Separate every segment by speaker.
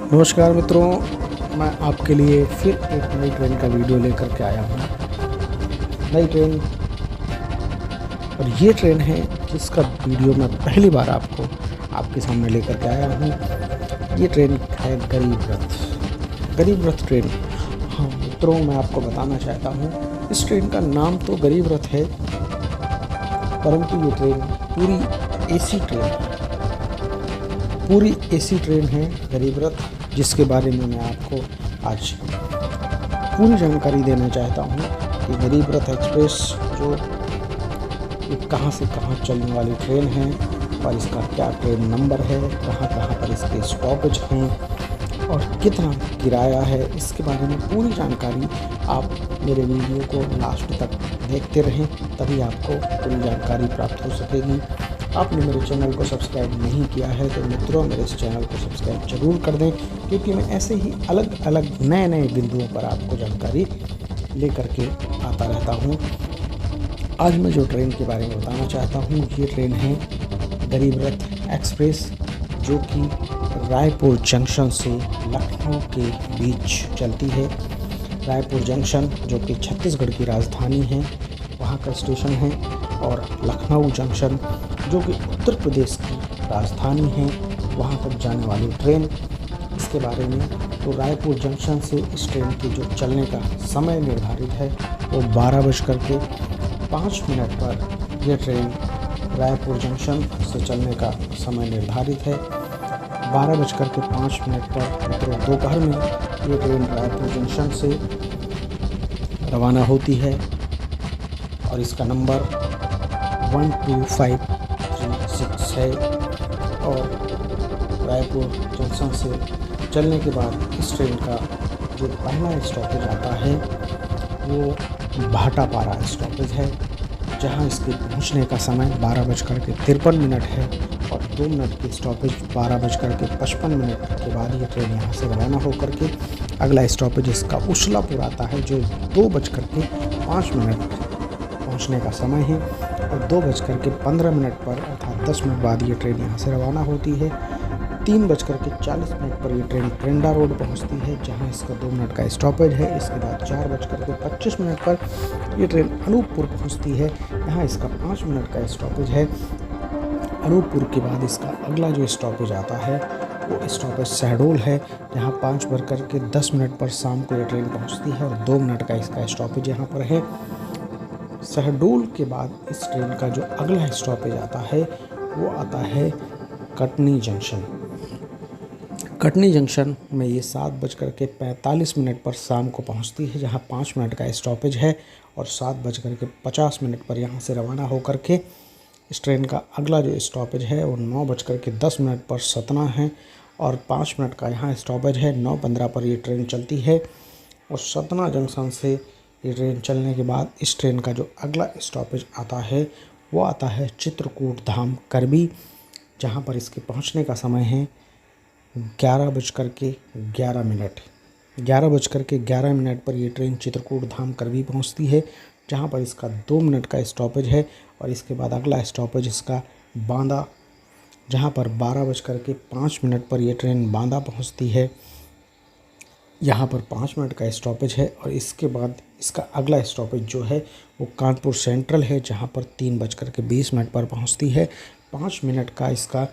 Speaker 1: नमस्कार मित्रों, मैं आपके लिए फिर एक नई ट्रेन का वीडियो लेकर के आया हूँ। नई ट्रेन, और ये ट्रेन है जिसका वीडियो मैं पहली बार आपके सामने लेकर के आया हूँ। ये ट्रेन है गरीब रथ ट्रेन। हाँ मित्रों, मैं आपको बताना चाहता हूँ, इस ट्रेन का नाम तो गरीब रथ है, परंतु ये ट्रेन पूरी एसी ट्रेन है गरीब रथ, जिसके बारे में मैं आपको आज पूरी जानकारी देना चाहता हूँ कि गरीब रथ एक्सप्रेस जो कहाँ से कहाँ चलने वाली ट्रेन है और इसका क्या ट्रेन नंबर है, कहाँ कहाँ पर इसके स्टॉपेज हैं और कितना किराया है, इसके बारे में पूरी जानकारी आप मेरे वीडियो को लास्ट तक देखते रहें, तभी आपको पूरी जानकारी प्राप्त हो सकेगी। आपने मेरे चैनल को सब्सक्राइब नहीं किया है तो मित्रों, मेरे इस चैनल को सब्सक्राइब जरूर कर दें, क्योंकि मैं ऐसे ही अलग अलग नए बिंदुओं पर आपको जानकारी लेकर के आता रहता हूँ। आज मैं जो ट्रेन के बारे में बताना चाहता हूँ, ये ट्रेन है गरीब रथ एक्सप्रेस, जो कि रायपुर जंक्शन से लखनऊ के बीच चलती है। रायपुर जंक्शन जो कि छत्तीसगढ़ की राजधानी है, वहाँ का स्टेशन है, और लखनऊ जंक्शन जो कि उत्तर प्रदेश की राजधानी है, वहाँ तक जाने वाली ट्रेन। इसके बारे में तो रायपुर जंक्शन से इस ट्रेन के जो चलने का समय निर्धारित है वो 12:05 पर यह ट्रेन रायपुर जंक्शन से चलने का समय निर्धारित है। 12:05 पर मित्रों दोपहर में ये ट्रेन रायपुर जंक्शन से रवाना होती है और इसका नंबर 12536 है। और रायपुर जंक्शन से चलने के बाद इस ट्रेन का जो पहला स्टॉपेज आता है वो भाटापारा स्टॉपेज है, जहां इसके पहुंचने का समय 12:53 है और 2 मिनट की स्टॉपेज 12:55 के बाद ये ट्रेन यहाँ से रवाना होकर के अगला स्टॉपेज इसका उछलापुर आता है, जो 2:05 पहुंचने का समय है, और 2:15 पर अर्थात 10 मिनट बाद ये ट्रेन यहाँ से रवाना होती है। 3:40 पर ये ट्रेन प्रेंडा रोड पहुँचती है, जहाँ इसका 2 मिनट का स्टॉपेज है। इसके बाद 4:25 पर ये ट्रेन अनूपपुर पहुँचती है, यहाँ इसका 5 मिनट का स्टॉपेज है। अनूपपुर के बाद इसका अगला जो स्टॉपेज आता है वो स्टॉपेज शहडोल है, जहाँ 5:10 पर शाम को ये ट्रेन पहुँचती है और 2 मिनट का इसका स्टॉपेज यहाँ पर है। शहडोल के बाद इस ट्रेन का जो अगला स्टॉपेज आता है वो आता है कटनी जंक्शन। कटनी जंक्शन में ये 7:45 पर शाम को पहुंचती है, जहां 5 मिनट का स्टॉपेज है, और 7:50 पर यहां से रवाना होकर के इस ट्रेन का अगला जो स्टॉपेज है वो 9:10 पर सतना है, और 5 मिनट का यहाँ स्टॉपेज है। 9:15 पर ये ट्रेन चलती है, और सतना जंक्शन से ये ट्रेन चलने के बाद इस ट्रेन का जो अगला स्टॉपेज आता है वो आता है चित्रकूट धाम करबी, जहाँ पर इसके पहुँचने का समय है 11:11। 11:11 पर ये ट्रेन चित्रकूट धाम करबी पहुँचती है, जहाँ पर इसका 2 मिनट का स्टॉपेज है, और इसके बाद अगला स्टॉपेज इसका बांदा, जहाँ पर 12:05 पर यह ट्रेन बांदा पहुँचती है। यहाँ पर 5 मिनट का स्टॉपेज है, और इसके बाद इसका अगला स्टॉपेज जो है वो कानपुर सेंट्रल है, जहाँ पर 3:20 पर पहुँचती है। 5 मिनट का इसका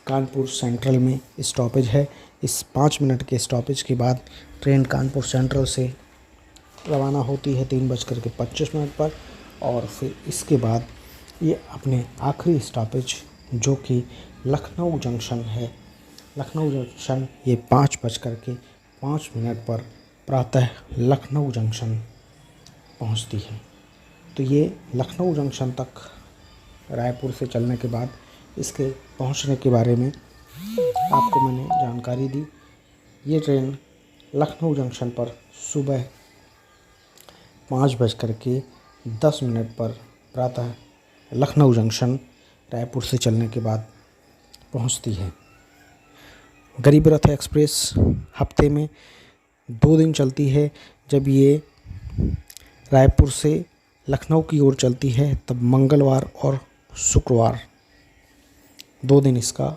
Speaker 1: कानपुर सेंट्रल में स्टॉपेज है। इस 5 मिनट के स्टॉपेज के बाद ट्रेन कानपुर सेंट्रल से रवाना होती है 3:25 पर, और फिर इसके बाद ये अपने आखिरी स्टॉपेज जो कि लखनऊ जंक्शन है, लखनऊ जंक्शन ये 5:05 पर प्रातः लखनऊ जंक्शन पहुंचती है। तो ये लखनऊ जंक्शन तक रायपुर से चलने के बाद इसके पहुंचने के बारे में आपको मैंने जानकारी दी। ये ट्रेन लखनऊ जंक्शन पर सुबह 5:10 पर प्रातः लखनऊ जंक्शन रायपुर से चलने के बाद पहुंचती है। गरीब रथ एक्सप्रेस हफ्ते में 2 दिन चलती है। जब ये रायपुर से लखनऊ की ओर चलती है तब मंगलवार और शुक्रवार 2 दिन इसका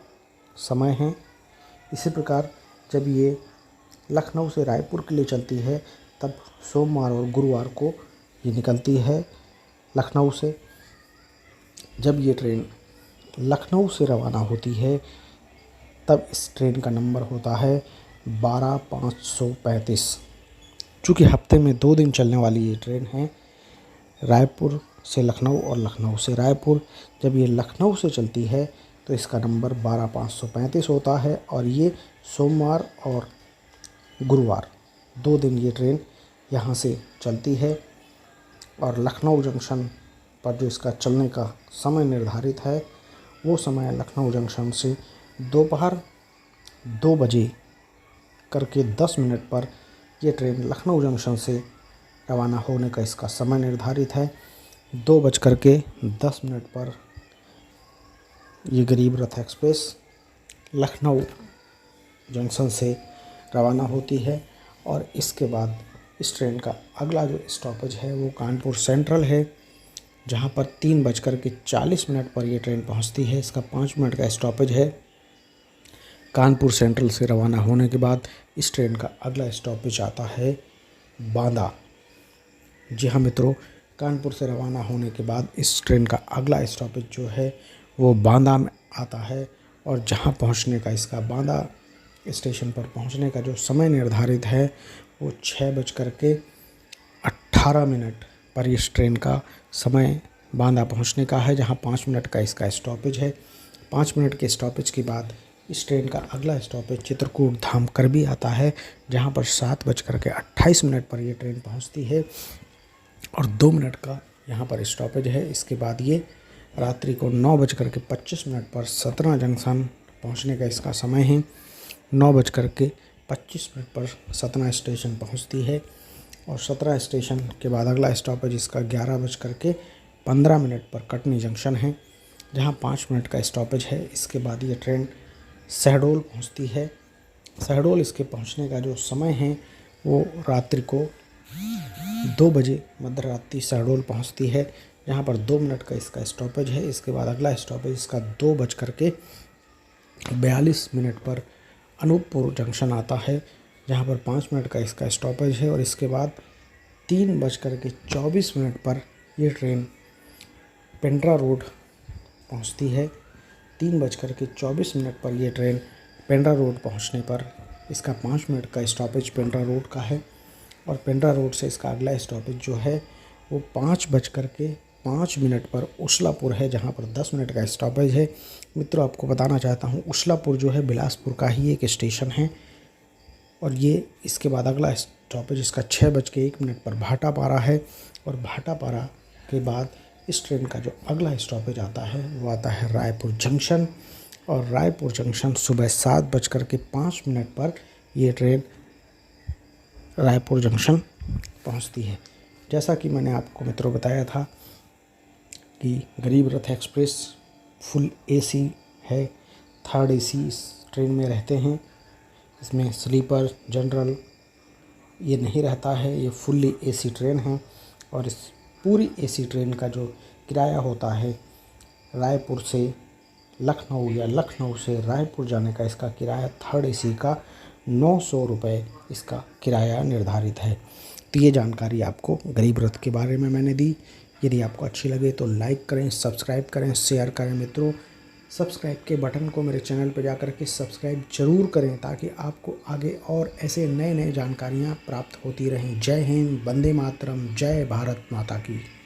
Speaker 1: समय है। इसी प्रकार जब ये लखनऊ से रायपुर के लिए चलती है तब सोमवार और गुरुवार को ये निकलती है लखनऊ से। जब ये ट्रेन लखनऊ से रवाना होती है तब इस ट्रेन का नंबर होता है 12535। चूँकि हफ्ते में 2 दिन चलने वाली ये ट्रेन है, रायपुर से लखनऊ और लखनऊ से रायपुर। जब ये लखनऊ से चलती है तो इसका नंबर 12535 होता है और ये सोमवार और गुरुवार 2 दिन ये ट्रेन यहाँ से चलती है। और लखनऊ जंक्शन पर जो इसका चलने का समय निर्धारित है वो समय लखनऊ जंक्शन से दोपहर 2 बजे करके 10 मिनट पर यह ट्रेन लखनऊ जंक्शन से रवाना होने का इसका समय निर्धारित है। 2:10 पर ये गरीब रथ एक्सप्रेस लखनऊ जंक्शन से रवाना होती है। और इसके बाद इस ट्रेन का अगला जो स्टॉपेज है वो कानपुर सेंट्रल है, जहाँ पर 3:40 पर यह ट्रेन पहुँचती है। इसका 5 मिनट का स्टॉपेज है। कानपुर सेंट्रल से रवाना होने के बाद इस ट्रेन का अगला स्टॉपेज आता है बांदा। जी हाँ मित्रों, कानपुर से रवाना होने के बाद इस ट्रेन का अगला स्टॉपेज जो है वो बांदा में आता है। और जहाँ पहुँचने का इसका बांदा स्टेशन पर पहुँचने का जो समय निर्धारित है वो 6:18 पर इस ट्रेन का समय बांदा पहुँचने का है, जहाँ 5 मिनट का इसका स्टॉपेज है। 5 मिनट के स्टॉपेज के बाद इस ट्रेन का अगला स्टॉपेज चित्रकूट धाम करबी आता है, जहाँ पर 7:28 पर यह ट्रेन पहुँचती है और 2 मिनट का यहाँ पर स्टॉपेज है। इसके बाद ये रात्रि को 9:25 पर सतना जंक्शन पहुँचने का इसका समय है। 9:25 पर सतना स्टेशन पहुँचती है और सतना स्टेशन के बाद अगला स्टॉपेज इसका 11:15 पर कटनी जंक्शन है, जहाँ 5 मिनट का स्टॉपेज है। इसके बाद ये ट्रेन शहडोल पहुँचती है। शहडोल इसके पहुँचने का जो समय है वो रात्रि को 2 बजे मध्य रात्रि शहडोल पहुँचती है, जहाँ पर 2 मिनट का इसका स्टॉपेज है। इसके बाद अगला स्टॉपेज इसका 2:42 पर अनूपपुर जंक्शन आता है, जहाँ पर 5 मिनट का इसका स्टॉपेज है। और इसके बाद 3:24 पर यह ट्रेन पेंड्रा रोड पहुँचती है। 3:24 पर यह ट्रेन पेंड्रा रोड पहुँचने पर इसका 5 मिनट का स्टॉपेज पेंड्रा रोड का है। और पेंड्रा रोड से इसका अगला स्टॉपेज जो है वो 5:05 पर उशलापुर है, जहाँ पर 10 मिनट का स्टॉपेज है। मित्रों, आपको बताना चाहता हूँ उशलापुर जो है बिलासपुर का ही एक स्टेशन है। और ये इसके बाद अगला स्टॉपेज इसका 6:01 पर भाटापारा है। और भाटापारा के बाद इस ट्रेन का जो अगला स्टॉपेज आता है वो आता है रायपुर जंक्शन। और रायपुर जंक्शन सुबह 7:05 पर ये ट्रेन रायपुर जंक्शन पहुंचती है। जैसा कि मैंने आपको मित्रों बताया था कि गरीब रथ एक्सप्रेस फुल एसी है, 3rd एसी इस ट्रेन में रहते हैं। इसमें स्लीपर जनरल ये नहीं रहता है, ये फुल्ली एसी ट्रेन है। और इस पूरी एसी ट्रेन का जो किराया होता है रायपुर से लखनऊ या लखनऊ से रायपुर जाने का इसका किराया 3rd एसी का 900 रुपये इसका किराया निर्धारित है। तो ये जानकारी आपको गरीब रथ के बारे में मैंने दी। यदि आपको अच्छी लगे तो लाइक करें, सब्सक्राइब करें, शेयर करें। मित्रों, सब्सक्राइब के बटन को मेरे चैनल पर जाकर के सब्सक्राइब जरूर करें, ताकि आपको आगे और ऐसे नए नए जानकारियाँ प्राप्त होती रहें। जय हिंद, वंदे मातरम, जय भारत माता की।